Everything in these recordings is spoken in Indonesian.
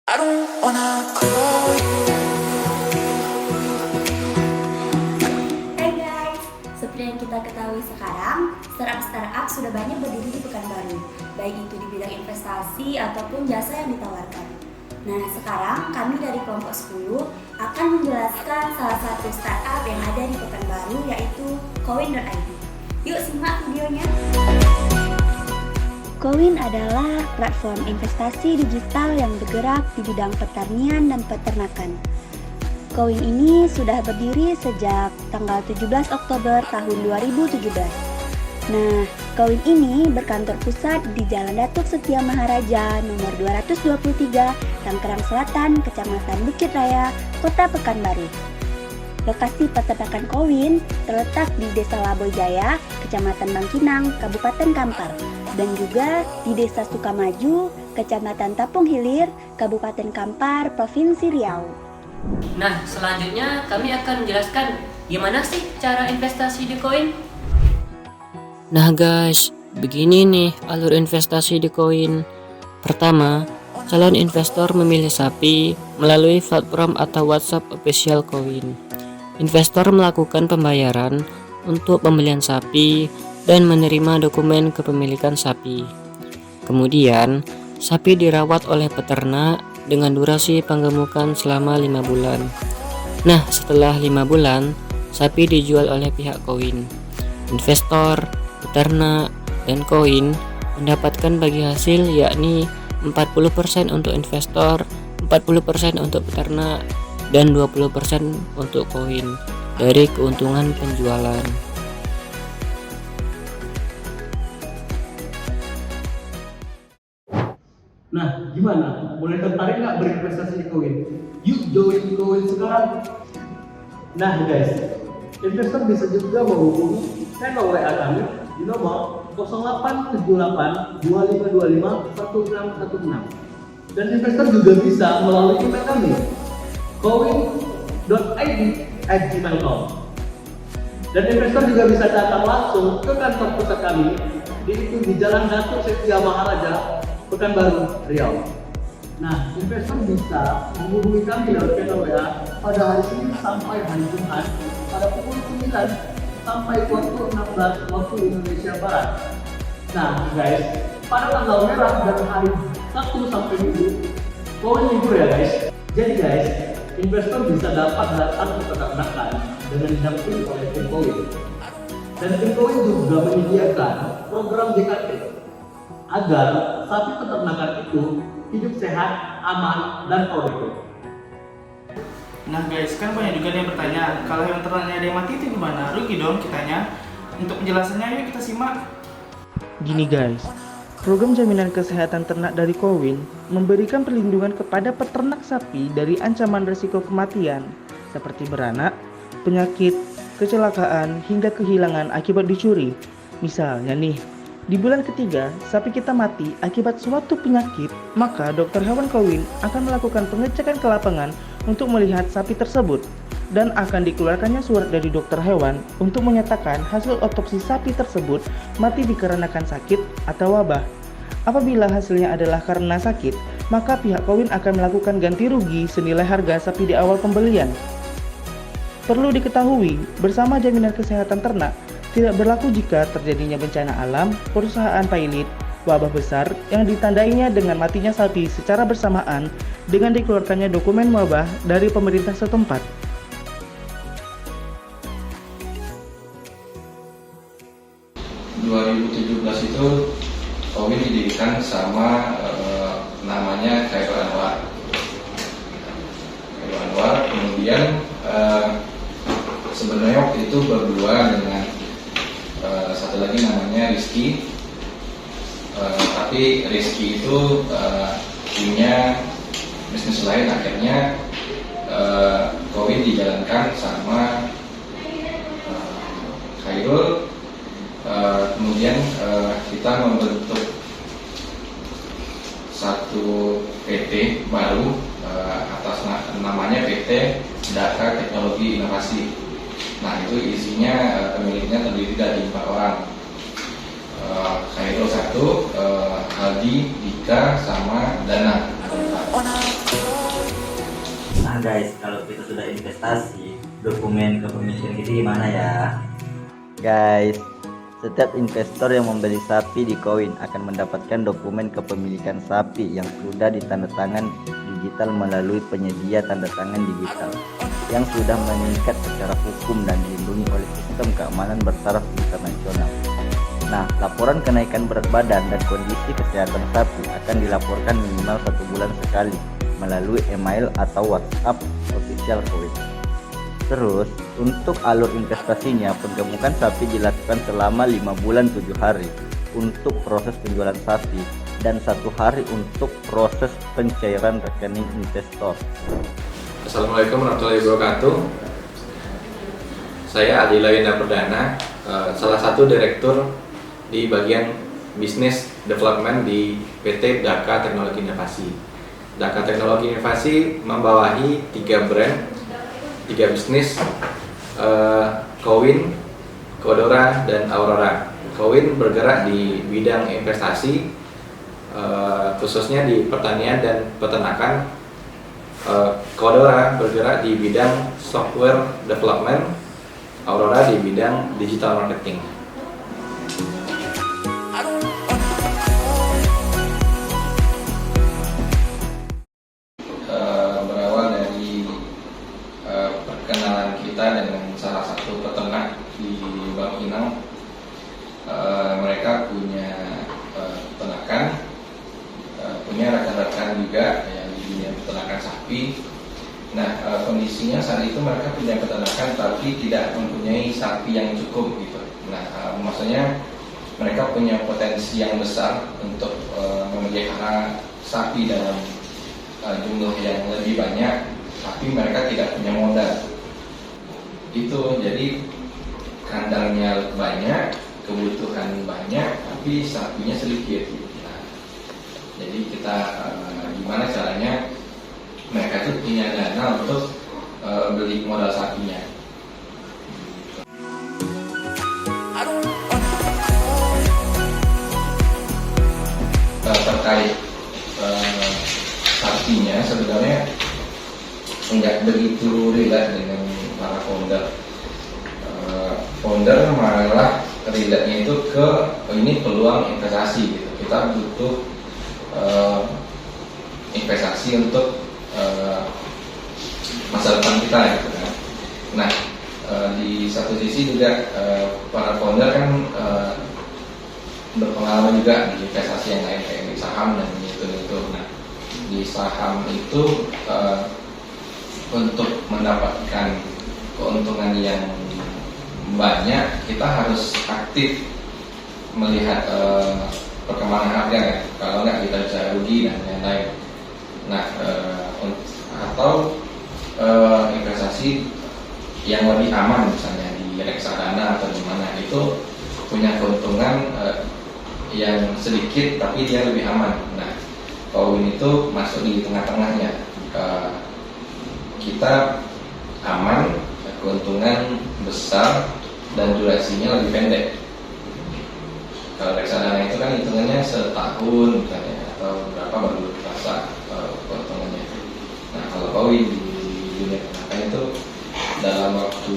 I don't wanna call you. Hai guys, seperti yang kita ketahui sekarang, startup sudah banyak berdiri di Pekanbaru, baik itu di bidang investasi ataupun jasa yang ditawarkan. Nah, sekarang kami dari kelompok 10 akan menjelaskan salah satu startup yang ada di Pekanbaru, yaitu Kowin.id. Yuk simak videonya. Kowin adalah platform investasi digital yang bergerak di bidang pertanian dan peternakan. Kowin ini sudah berdiri sejak tanggal 17 Oktober tahun 2017. Nah, Kowin ini berkantor pusat di Jalan Datuk Setia Maharaja nomor 223, Tanggerang Selatan, Kecamatan Bukit Raya, Kota Pekanbaru. Lokasi peternakan Kowin terletak di Desa Laboy Jaya, Kecamatan Bangkinang, Kabupaten Kampar, dan juga di Desa Sukamaju, Kecamatan Tapung Hilir, Kabupaten Kampar, Provinsi Riau. Nah, selanjutnya kami akan menjelaskan gimana sih cara investasi di koin. Nah guys, begini nih alur investasi di koin. Pertama, calon investor memilih sapi melalui platform atau WhatsApp official koin. Investor melakukan pembayaran untuk pembelian sapi dan menerima dokumen kepemilikan sapi. Kemudian, sapi dirawat oleh peternak dengan durasi penggemukan selama 5 bulan. Nah, setelah 5 bulan, sapi dijual oleh pihak koin. Investor, peternak, dan koin mendapatkan bagi hasil yakni 40% untuk investor, 40% untuk peternak, dan 20% untuk koin dari keuntungan penjualan. Nah, gimana? Mulai tertarik nggak berinvestasi di koin? Yuk join koin sekarang. Nah guys, investor bisa juga menghubungi channel WA kami di nomor 0878 2525 1616. Dan investor juga bisa melalui email kami kowin.id@gmail.com. Dan investor juga bisa datang langsung ke kantor pusat kami di Jalan Datuk Setia Maharaja, Pekanbaru, Riau. Nah, investor bisa menghubungi kami lewat channel WA pada hari Senin sampai hari Jumat pada pukul 9 sampai waktu 16 waktu Indonesia Barat. Nah, guys, pada tanggal merah dan hari Sabtu sampai Minggu, koin libur ya guys. Jadi guys, investor bisa dapat datang ke peternakan dengan didampingi oleh tim koin. Dan tim koin juga menyediakan program JKT agar sapi peternakan itu hidup sehat, aman, dan produktif. Nah guys, kan banyak juga yang bertanya, kalau yang ternaknya ada yang mati itu gimana? Rugi dong kitanya. Untuk penjelasannya yuk kita simak. Gini guys, program jaminan kesehatan ternak dari Kowin memberikan perlindungan kepada peternak sapi dari ancaman risiko kematian seperti beranak, penyakit, kecelakaan, hingga kehilangan akibat dicuri. Misalnya nih, di bulan ketiga, sapi kita mati akibat suatu penyakit, maka dokter hewan Kowin akan melakukan pengecekan ke lapangan untuk melihat sapi tersebut dan akan dikeluarkannya surat dari dokter hewan untuk menyatakan hasil otopsi sapi tersebut mati dikarenakan sakit atau wabah. Apabila hasilnya adalah karena sakit, maka pihak Kowin akan melakukan ganti rugi senilai harga sapi di awal pembelian. Perlu diketahui, bersama jaminan kesehatan ternak, tidak berlaku jika terjadinya bencana alam, perusahaan pailit, wabah besar yang ditandainya dengan matinya sapi secara bersamaan dengan dikeluarkannya dokumen wabah dari pemerintah setempat. Di 2017 itu Kowin didirikan sama namanya Khairul Anwar. Kemudian sebenarnya waktu itu berdua dengan satu lagi namanya Rizky, tapi Rizky itu punya bisnis lain. Akhirnya Kowin dijalankan sama Khairul. Kemudian kita membentuk satu PT baru atas namanya PT Data Teknologi Inovasi. Nah, itu isinya pemiliknya terdiri dari 4 orang. Khairul 1, Aldi, Dika, sama Dana. guys, kalau kita sudah investasi, dokumen kepemilikan kita gimana ya? Guys, setiap investor yang membeli sapi di Koin akan mendapatkan dokumen kepemilikan sapi yang sudah ditandatangan digital melalui penyedia tanda tangan digital yang sudah mengikat secara hukum dan dilindungi oleh sistem keamanan bertaraf internasional. Nah, laporan kenaikan berat badan dan kondisi kesehatan sapi akan dilaporkan minimal 1 bulan sekali melalui email atau WhatsApp official Koin. Terus, untuk alur investasinya, penggemukan sapi dilakukan selama 5 bulan 7 hari untuk proses penjualan sapi dan 1 hari untuk proses pencairan rekening investor. Assalamualaikum warahmatullahi wabarakatuh. Saya Adila Yenda Perdana, salah satu direktur di bagian Business Development di PT Daka Teknologi Inovasi. Daka Teknologi Inovasi membawahi 3 brand, 3 bisnis, Koin, Kodora, dan Aurora. Koin bergerak di bidang investasi, khususnya di pertanian dan peternakan. Kodora bergerak di bidang software development, Aurora di bidang digital marketing. Berawal dari perkenalan kita dengan salah satu peternak di Bangkinang. Mereka punya peternakan, punya rekan-rekan juga yang di dunia peternakan sapi. Nah, kondisinya saat itu mereka punya peternakan tapi tidak mempunyai sapi yang cukup gitu. Nah, maksudnya mereka punya potensi yang besar untuk memelihara sapi dalam jumlah yang lebih banyak, tapi mereka tidak punya modal. Itu jadi kandangnya banyak, kebutuhan banyak, tapi sapinya sedikit. Nah, jadi kita gimana caranya mereka itu punya dana untuk beli modal sapinya. Terkait sapinya sebenarnya nggak begitu relate dengan para founder. Founder malah relate-nya itu ke ini peluang investasi gitu. Kita butuh investasi untuk masa depan kita gitu kan. Nah, di satu sisi juga para founder kan berpengalaman juga di investasi yang lain kayak di saham dan itu. Nah, di saham itu untuk mendapatkan keuntungan yang banyak kita harus aktif melihat perkembangan harga kan. Kalau nggak kita bisa rugi dan lain-lain. Nah, atau investasi yang lebih aman misalnya di reksadana atau di mana itu punya keuntungan yang sedikit tapi dia lebih aman. Nah, Koin itu masuk di tengah-tengahnya. Kita aman, keuntungan besar dan durasinya lebih pendek. Kalau reksadana itu kan hitungannya setahun misalnya atau berapa baru terasa keuntungannya. Nah, kalau Koin di dunia peternakan itu dalam waktu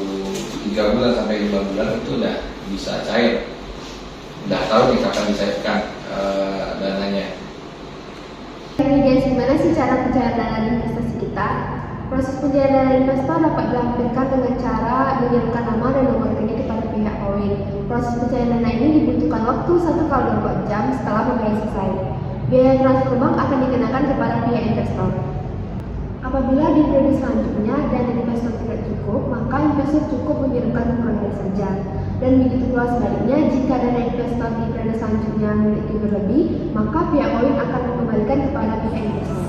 3 bulan sampai 5 bulan itu udah bisa cair. Udah tahu nih kapan dicairkan dananya. Jadi guys, gimana sih cara pencairan dana investasi kita? Proses pencairan dana investor dapat dilampirkan dengan cara mengirimkan nama dan nomor rekening kepada pihak Koin. Proses pencairan dana ini dibutuhkan waktu 1x24 jam setelah pembayaran selesai. Biaya transfer bank akan dikenakan kepada pihak investor. Apabila di periode selanjutnya dana investor tidak cukup, maka investor cukup mengirimkan nomor saja. Dan begitu pula sebaliknya, jika dana investor di periode selanjutnya memiliki berlebih, maka pihak Koin akan mengembalikan kepada pihak investor.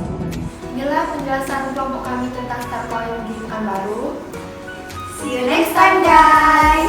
Inilah penjelasan kelompok kami tentang Starcoin di Pekanbaru. See you next time guys!